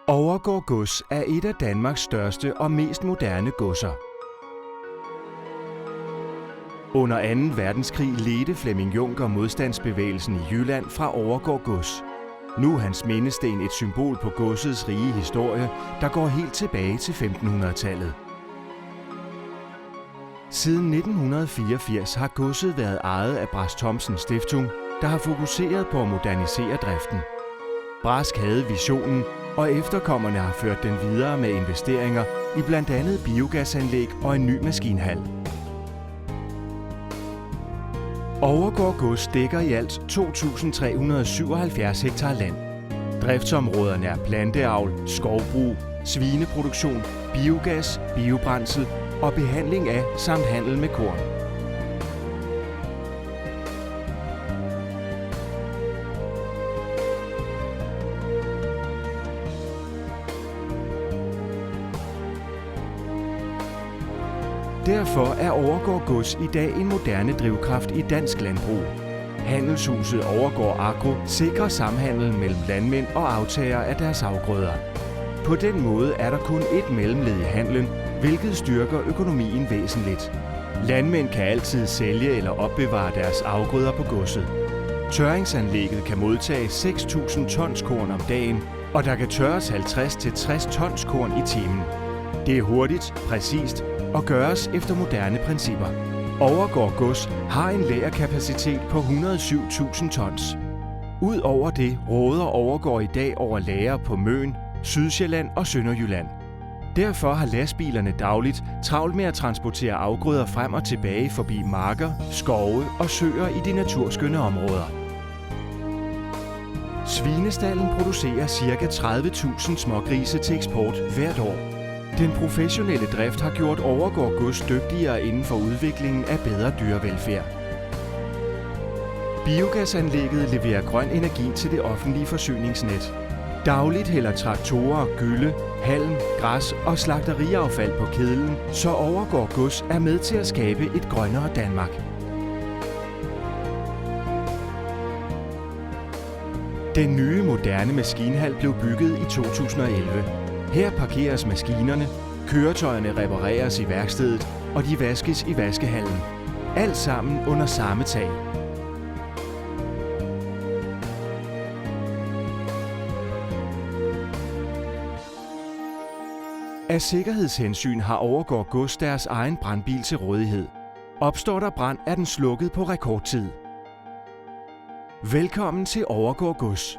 Overgård Gods er et af Danmarks største og mest moderne godser. Under 2. verdenskrig ledte Flemming Juncker modstandsbevægelsen i Jylland fra Overgård Gods. Nu er hans mindesten et symbol på godsets rige historie, der går helt tilbage til 1500-tallet. Siden 1984 har godset været ejet af Brask Thomsen Stiftung, der har fokuseret på at modernisere driften. Brask havde visionen, og efterkommerne har ført den videre med investeringer i blandt andet biogasanlæg og en ny maskinhal. Overgård Gods dækker i alt 2.377 hektar land. Driftsområderne er planteavl, skovbrug, svineproduktion, biogas, biobrændsel og behandling af samt handel med korn. Derfor er Overgård Gods i dag en moderne drivkraft i dansk landbrug. Handelshuset Overgård Agro sikrer samhandlen mellem landmænd og aftagere af deres afgrøder. På den måde er der kun ét mellemled i handlen, hvilket styrker økonomien væsentligt. Landmænd kan altid sælge eller opbevare deres afgrøder på godset. Tørringsanlægget kan modtage 6.000 tons korn om dagen, og der kan tørres 50-60 tons korn i timen. Det er hurtigt, præcist og gøres efter moderne principper. Overgård Gods har en lagerkapacitet på 107.000 tons. Udover det råder Overgård i dag over lager på Møn, Sydsjælland og Sønderjylland. Derfor har lastbilerne dagligt travlt med at transportere afgrøder frem og tilbage forbi marker, skove og søer i de naturskønne områder. Svinestalden producerer ca. 30.000 smågrise til eksport hvert år. Den professionelle drift har gjort Overgård Gods dygtigere inden for udviklingen af bedre dyrevelfærd. Biogasanlægget leverer grøn energi til det offentlige forsyningsnet. Dagligt hælder traktorer, gylle, halm, græs og slagteriaffald på kedlen, så Overgård Gods er med til at skabe et grønnere Danmark. Den nye moderne maskinhal blev bygget i 2011. Her parkeres maskinerne, køretøjerne repareres i værkstedet, og de vaskes i vaskehallen. Alt sammen under samme tag. Af sikkerhedshensyn har Overgård Gods deres egen brandbil til rådighed. Opstår der brand, er den slukket på rekordtid. Velkommen til Overgård Gods.